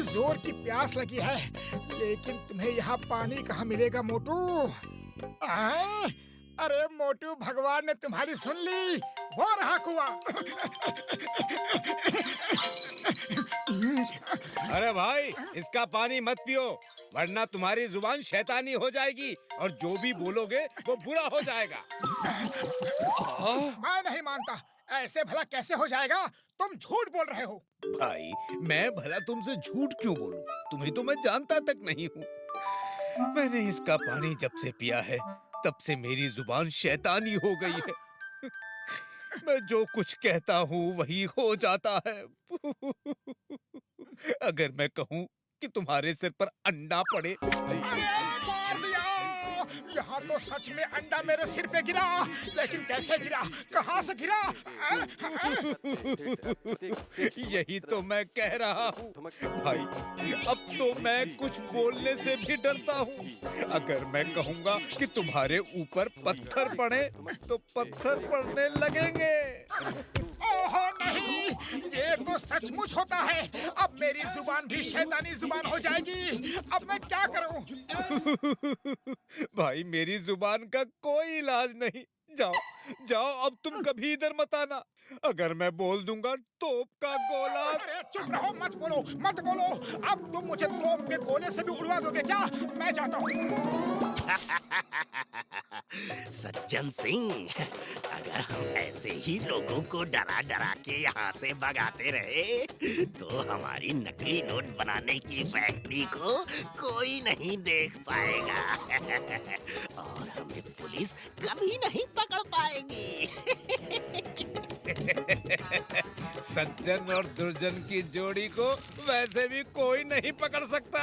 जोर की प्यास लगी है, लेकिन तुम्हें यहाँ पानी कहाँ मिलेगा मोटू? आए? अरे मोटू, भगवान ने तुम्हारी सुन ली। वो रहा कुआं। अरे भाई, इसका पानी मत पियो, वरना तुम्हारी जुबान शैतानी हो जाएगी और जो भी बोलोगे वो बुरा हो जाएगा। मैं नहीं मानता, ऐसे भला कैसे हो जाएगा? तुम झूठ बोल रहे हो। भाई, मैं भला तुमसे झूठ क्यों बोलूं? तुम्हें तो मैं जानता तक नहीं हूँ। मैंने इसका पानी जब से पिया है, तब से मेरी जुबान शैतानी हो गई है। मैं जो कुछ कहता हूँ वही हो जाता है। अगर मैं कहूँ कि तुम्हारे सिर पर अंडा पड़े। अरे मार दिया! यहाँ तो सच में अंडा मेरे सिर पे गिरा, लेकिन कैसे गिरा? कहाँ से गिरा? यही तो मैं कह रहा हूँ भाई, अब तो मैं कुछ बोलने से भी डरता हूँ। अगर मैं कहूँगा कि तुम्हारे ऊपर पत्थर पड़े तो पत्थर पड़ने लगेंगे। ओहो नहीं, ये तो सचमुच होता है। अब मेरी जुबान भी शैतानी जुबान हो जाएगी। अब मैं क्या करूं? भाई, मेरी जुबान का कोई इलाज नहीं। जाओ जाओ, अब तुम कभी इधर मत आना। अगर मैं बोल दूंगा तोप का गोला। अरे चुप रहो, मत बोलो मत बोलो। अब तुम मुझे तोप के गोले से भी उड़वा दोगे क्या? मैं जाता हूँ। सज्जन सिंह, अगर हम ऐसे ही लोगों को डरा डरा के यहाँ से भगाते रहे तो हमारी नकली नोट बनाने की फैक्ट्री को कोई नहीं देख पाएगा और हमें पुलिस कभी नहीं पकड़ पाएगी। सज्जन और दुर्जन की जोड़ी को वैसे भी कोई नहीं पकड़ सकता।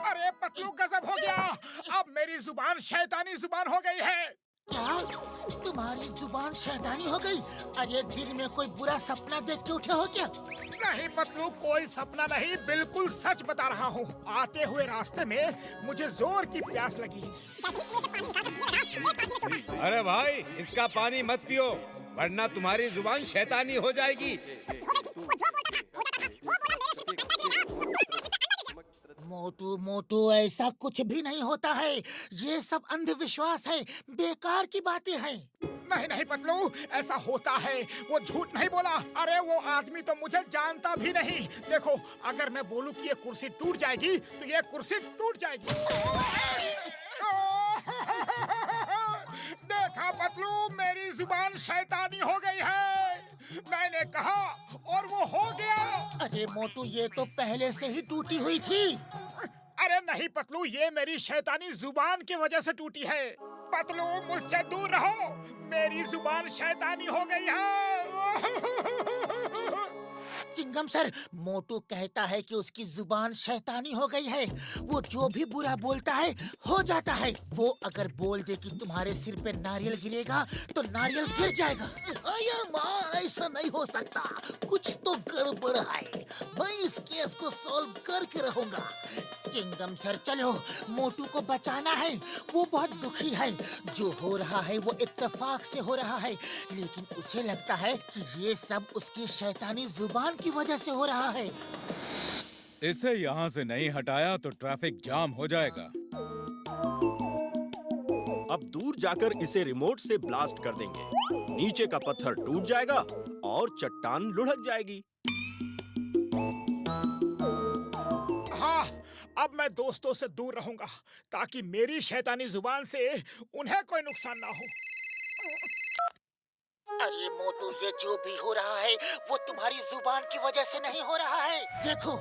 अरे पतलू, गजब हो गया। अब मेरी जुबान शैतानी जुबान हो गई है। क्या तुम्हारी जुबान शैतानी हो गई? अरे दिन में कोई बुरा सपना देख के उठे हो क्या? नहीं पतलू, कोई सपना नहीं, बिल्कुल सच बता रहा हूँ। आते हुए रास्ते में मुझे जोर की प्यास लगी। अरे भाई, इसका पानी मत पियो, वरना तुम्हारी जुबान शैतानी हो जाएगी। मोटू मोटू, ऐसा कुछ भी नहीं होता है। ये सब अंधविश्वास है, बेकार की बातें हैं। नहीं नहीं पतलू, ऐसा होता है। वो झूठ नहीं बोला। अरे वो आदमी तो मुझे जानता भी नहीं। देखो, अगर मैं बोलूं कि ये कुर्सी टूट जाएगी तो ये कुर्सी टूट जाएगी। देखा पतलू, मेरी जुबान शैतानी हो गई है। मैंने कहा और वो हो गया। अरे मोटू, ये तो पहले से ही टूटी हुई थी। अरे नहीं पतलू, ये मेरी शैतानी जुबान की वजह से टूटी है। पतलू, मुझसे दूर रहो, मेरी जुबान शैतानी हो गई है। चिंगम सर, मोटू कहता है कि उसकी जुबान शैतानी हो गई है। वो जो भी बुरा बोलता है हो जाता है। वो अगर बोल दे कि तुम्हारे सिर पे नारियल गिरेगा तो नारियल गिर जाएगा। अरे माँ, ऐसा नहीं हो सकता, कुछ तो गड़बड़ है। मैं इस केस को सॉल्व करके रहूंगा। चिंगम सर, चलो, मोटू को बचाना है। वो बहुत दुखी है। जो हो रहा है वो इत्तेफाक से हो रहा है, लेकिन उसे लगता है कि ये सब उसकी शैतानी जुबान की वजह से हो रहा है। इसे यहाँ से नहीं हटाया तो ट्रैफिक जाम हो जाएगा। अब दूर जाकर इसे रिमोट से ब्लास्ट कर देंगे। नीचे का पत्थर टूट जाएगा और चट्टान लुढ़क जाएगी। हाँ, अब मैं दोस्तों से दूर रहूंगा ताकि मेरी शैतानी जुबान से उन्हें कोई नुकसान ना हो। अरे मोटू, ये जो भी हो रहा है वो तुम्हारी जुबान की वजह से नहीं हो रहा है। देखो,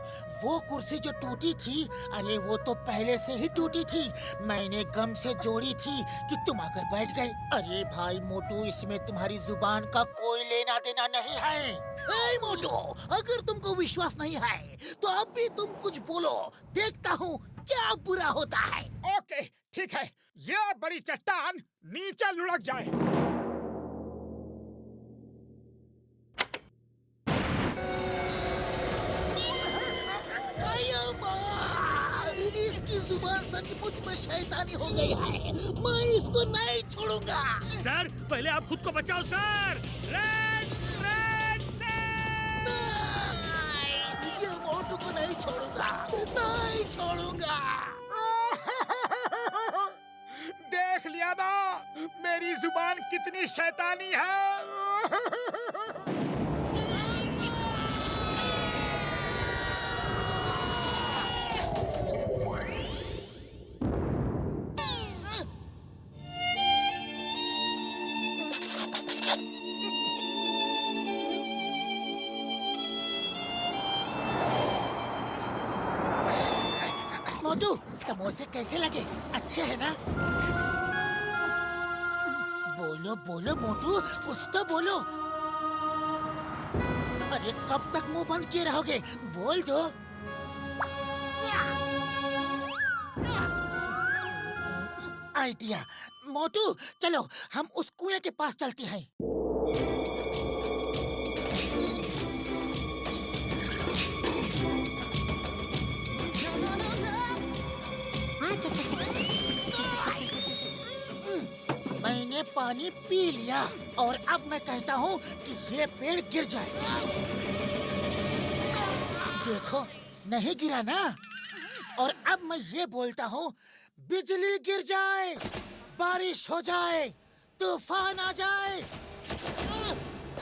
वो कुर्सी जो टूटी थी, अरे वो तो पहले से ही टूटी थी। मैंने गम से जोड़ी थी कि तुम आकर बैठ गए। अरे भाई मोटू, इसमें तुम्हारी जुबान का कोई लेना देना नहीं है। ए मोटू, अगर तुमको विश्वास नहीं है तो अब भी तुम कुछ बोलो, देखता हूँ क्या बुरा होता है। ओके, ठीक है। ये बड़ी चट्टान नीचे लुढ़क जाए। सचमुच में शैतानी हो गई है। मैं इसको नहीं छोड़ूंगा। सर पहले आप खुद को बचाओ सर। नहीं, ये मोटू को नहीं छोड़ूंगा, नहीं छोड़ूंगा। देख लिया ना मेरी जुबान कितनी शैतानी है। मोटू, समोसे कैसे लगे? अच्छे हैं ना? बोलो बोलो मोटू, कुछ तो बोलो। अरे कब तक मुंह बंद किए रहोगे? बोल दो। आइडिया। मोटू चलो हम उस कुएं के पास चलते हैं। मैंने पानी पी लिया और अब मैं कहता हूँ कि ये पेड़ गिर जाए। देखो नहीं गिरा ना। और अब मैं ये बोलता हूँ, बिजली गिर जाए, बारिश हो जाए, तूफान आ जाए,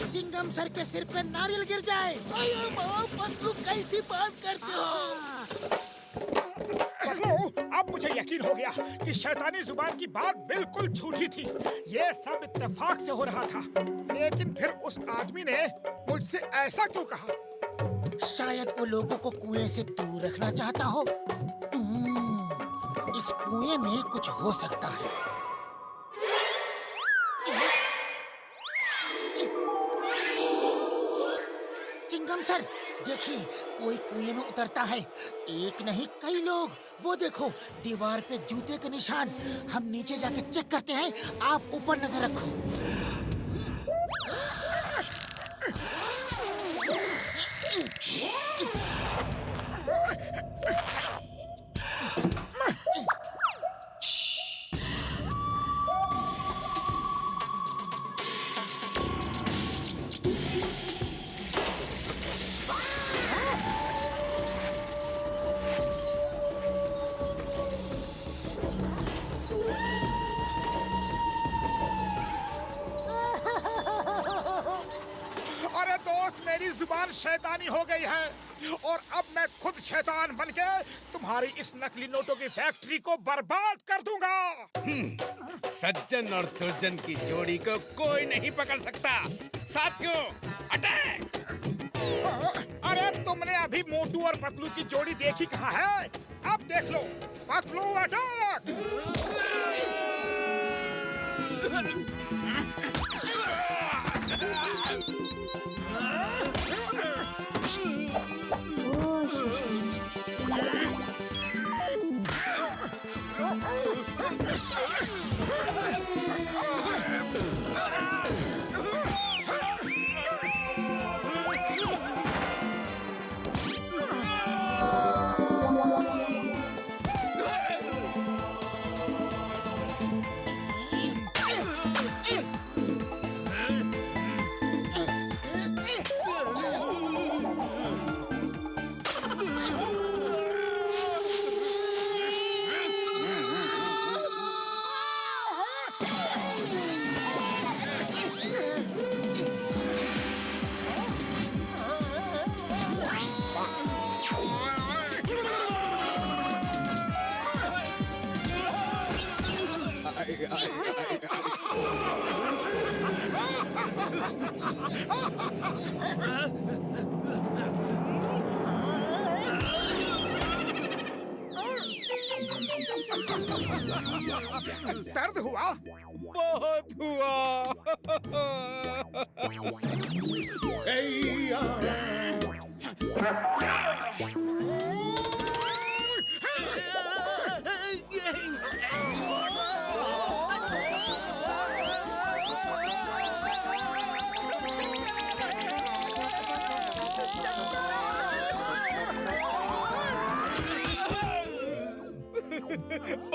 चिंगम सर के सिर पे नारियल गिर जाए। पतलू कैसी बात करते हो? पतलू, अब मुझे यकीन हो गया कि शैतानी जुबान की बात बिल्कुल झूठी थी। ये सब इत्तेफाक से हो रहा था। लेकिन फिर उस आदमी ने मुझसे ऐसा क्यों कहा? शायद वो लोगों को कुएं से दूर रखना चाहता हो। इस कुएं में कुछ हो सकता है। चिंगम सर देखिए, कोई कुएं में उतरता है। एक नहीं कई लोग। वो देखो दीवार पे जूते के निशान। हम नीचे जाके चेक करते हैं, आप ऊपर नजर रखो। अरे दोस्त, मेरी जुबान शैतानी हो गई है और अब मैं खुद शैतान बनके तुम्हारी इस नकली नोटों की फैक्ट्री को बर्बाद कर दूंगा। सज्जन और दुर्जन की जोड़ी को कोई नहीं पकड़ सकता। साथियों, अटैक! अरे तुमने अभी मोटू और पतलू की जोड़ी देखी कहाँ है? अब देख लो, पतलू अटैक! दर्द हुआ? बहुत हुआ।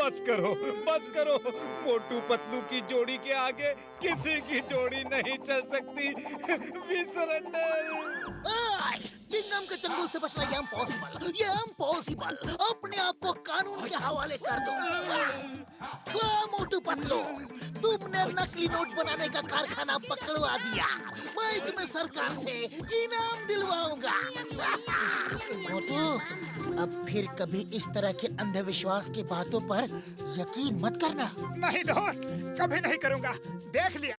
बस करो, बस करो। मोटू पतलू की जोड़ी के आगे किसी की जोड़ी नहीं चल सकती। We surrender. आय, चिंगम के चंगुल से बचना ये इम्पॉसिबल, ये इम्पॉसिबल। अपने आप को कानून के हवाले कर दो। वाह मोटू पतलू, तुमने नकली नोट बनाने का कारखाना पकड़वा दिया। मैं तुम्हें सरकार से इनाम दिलवाऊंगा। मोटू, अब फिर कभी इस तरह के अंधविश्वास की बातों पर यकीन मत करना। नहीं दोस्त, कभी नहीं करूंगा। देख लिया।